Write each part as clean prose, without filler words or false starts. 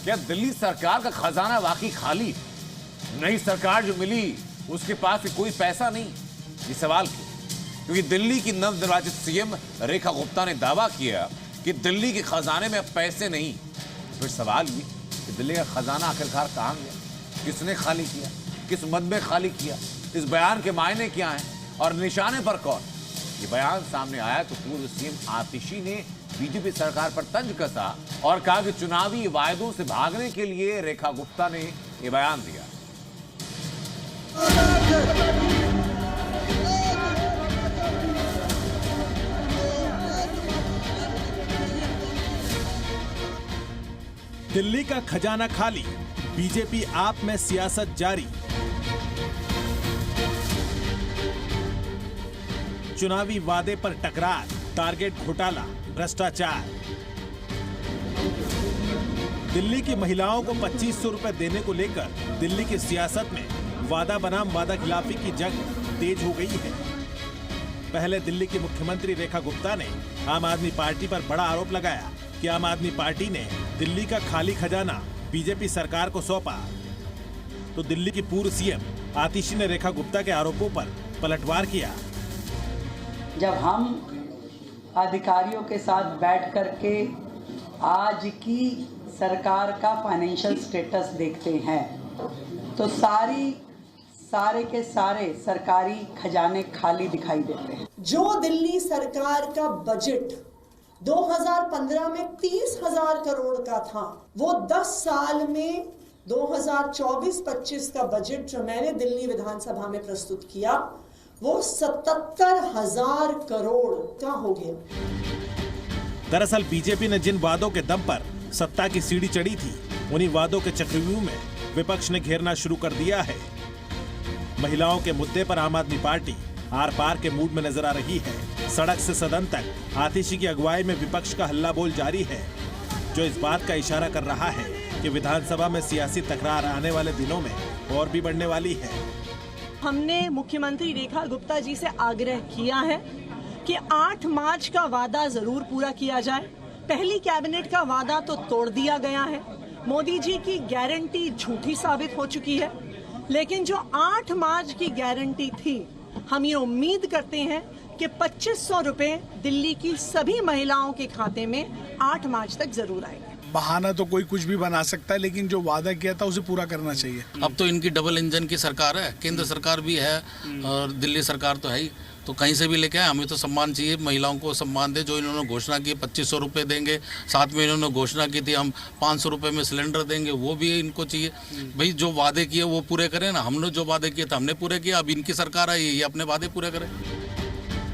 क्या दिल्ली सरकार का खजाना वाकई खाली? नई सरकार जो मिली उसके पास भी कोई पैसा नहीं? ये सवाल क्यों? क्योंकि दिल्ली की नवनिर्वाचित सीएम रेखा गुप्ता ने दावा किया कि दिल्ली के खजाने में अब पैसे नहीं। फिर सवाल ये कि दिल्ली का खजाना आखिरकार कहां गया? किसने खाली किया? किस मद में खाली किया? इस बयान के मायने क्या हैं और निशाने पर कौन? ये बयान सामने आया तो पूर्व सीएम आतिशी ने बीजेपी सरकार पर तंज कसा और कहा कि चुनावी वायदों से भागने के लिए रेखा गुप्ता ने यह बयान दिया। दिल्ली का खजाना खाली, बीजेपी आप में सियासत जारी। चुनावी वादे पर टकरार, टारगेट घोटाला, भ्रष्टाचार। दिल्ली की महिलाओं को 2500 रुपए देने को लेकर दिल्ली की सियासत में वादा बनाम वादा खिलाफी की जंग तेज हो गई है। पहले दिल्ली की मुख्यमंत्री रेखा गुप्ता ने आम आदमी पार्टी पर बड़ा आरोप लगाया कि आम आदमी पार्टी ने दिल्ली का खाली खजाना बीजेपी सरकार को सौंपा। तो दिल्ली की पूर्व सीएम आतिशी ने रेखा गुप्ता के आरोपों पर पलटवार किया। जब हम अधिकारियों के साथ बैठ करके आज की सरकार का फाइनेंशियल स्टेटस देखते हैं तो सारे के सारे सरकारी खजाने खाली दिखाई देते हैं। जो दिल्ली सरकार का बजट 2015 में 30,000 करोड़ का था, वो 10 साल में 2024-25 का बजट जो मैंने दिल्ली विधानसभा में प्रस्तुत किया वो 77,000 करोड़ का हो गया। दरअसल बीजेपी ने जिन वादों के दम पर सत्ता की सीढ़ी चढ़ी थी, उन्हीं वादों के चक्रव्यूह में विपक्ष ने घेरना शुरू कर दिया है। महिलाओं के मुद्दे पर आम आदमी पार्टी आर पार के मूड में नजर आ रही है। सड़क से सदन तक आतिशी की अगुवाई में विपक्ष का हल्ला बोल जारी है, जो इस बात का इशारा कर रहा है कि विधानसभा में सियासी तकरार आने वाले दिनों में और भी बढ़ने वाली है। हमने मुख्यमंत्री रेखा गुप्ता जी से आग्रह किया है कि 8 मार्च का वादा जरूर पूरा किया जाए। पहली कैबिनेट का वादा तो तोड़ दिया गया है। मोदी जी की गारंटी झूठी साबित हो चुकी है, लेकिन जो 8 मार्च की गारंटी थी, हम ये उम्मीद करते हैं कि 2500 रुपए दिल्ली की सभी महिलाओं के खाते में 8 मार्च तक जरूर आएंगे। बहाना तो कोई कुछ भी बना सकता है, लेकिन जो वादा किया था उसे पूरा करना चाहिए। अब तो इनकी डबल इंजन की सरकार है, केंद्र सरकार भी है और दिल्ली सरकार तो है ही, तो कहीं से भी लेके आए। हमें तो सम्मान चाहिए, महिलाओं को सम्मान दे। जो इन्होंने घोषणा की 2500 रुपये देंगे, साथ में इन्होंने घोषणा की थी हम 500 रुपये में सिलेंडर देंगे, वो भी इनको चाहिए। भाई जो वादे किए वो पूरे करें ना। हमने जो वादे किए थे हमने पूरे किए, अब इनकी सरकार आई, ये अपने वादे पूरे करें।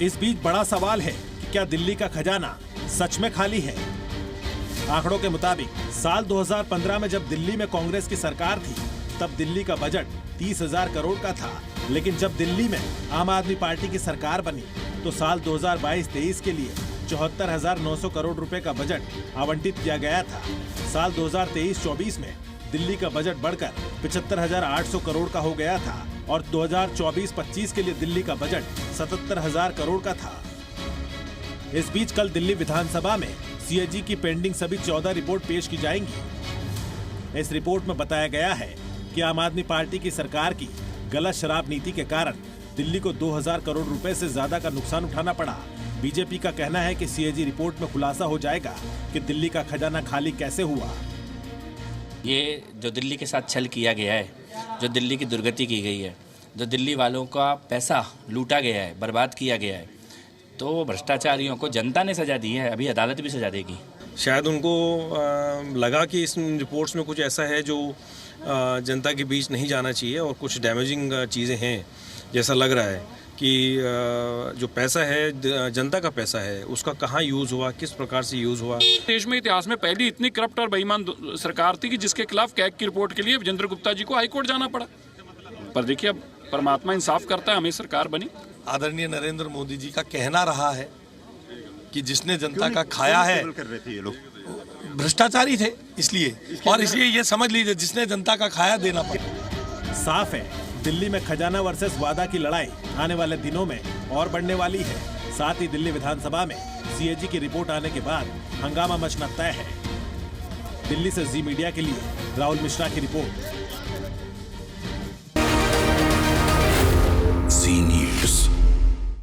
इस बीच बड़ा सवाल है कि क्या दिल्ली का खजाना सच में खाली है? आंकड़ों के मुताबिक साल 2015 में जब दिल्ली में कांग्रेस की सरकार थी, तब दिल्ली का बजट 30,000 करोड़ का था। लेकिन जब दिल्ली में आम आदमी पार्टी की सरकार बनी तो साल 2022-23 के लिए 74,900 करोड़ रुपए का बजट आवंटित किया गया था। साल 2023-24 में दिल्ली का बजट बढ़कर 75,800 करोड़ का हो गया था और 2024-25 के लिए दिल्ली का बजट 77,000 करोड़ का था। इस बीच कल दिल्ली विधानसभा में सीएजी की पेंडिंग सभी 14 रिपोर्ट पेश की जाएंगी। इस रिपोर्ट में बताया गया है कि आम आदमी पार्टी की सरकार की गलत शराब नीति के कारण दिल्ली को 2,000 करोड़ रुपए से ज्यादा का नुकसान उठाना पड़ा। बीजेपी का कहना है कि सीएजी रिपोर्ट में खुलासा हो जाएगा कि दिल्ली का खजाना खाली कैसे हुआ। ये जो दिल्ली के साथ छल किया गया है, जो दिल्ली की दुर्गति की गई है, जो दिल्ली वालों का पैसा लूटा गया है, बर्बाद किया गया है, तो भ्रष्टाचारियों को जनता ने सजा दी है, अभी अदालत भी सजा देगी। शायद उनको लगा कि इस रिपोर्ट्स में कुछ ऐसा है जो जनता के बीच नहीं जाना चाहिए और कुछ डैमेजिंग चीज़ें हैं, जैसा लग रहा है कि जो पैसा है जनता का पैसा है, उसका कहाँ यूज़ हुआ, किस प्रकार से यूज़ हुआ। देश में इतिहास में पहली इतनी करप्ट और बेईमान सरकार थी कि जिसके खिलाफ कैग की रिपोर्ट के लिए विजेंद्र गुप्ता जी को हाईकोर्ट जाना पड़ा। पर देखिए अब परमात्मा इंसाफ करता है, हमें सरकार बनी। आदरणीय नरेंद्र मोदी जी का कहना रहा है कि जिसने जनता का खाया है, भ्रष्टाचारी थे इसलिए, और इसलिए ये समझ लीजिए जिसने जनता का खाया देना पड़ा। साफ है दिल्ली में खजाना वर्सेस वादा की लड़ाई आने वाले दिनों में और बढ़ने वाली है। साथ ही दिल्ली विधानसभा में सीएजी की रिपोर्ट आने के बाद हंगामा मचना तय है। दिल्ली से जी मीडिया के लिए राहुल मिश्रा की रिपोर्ट।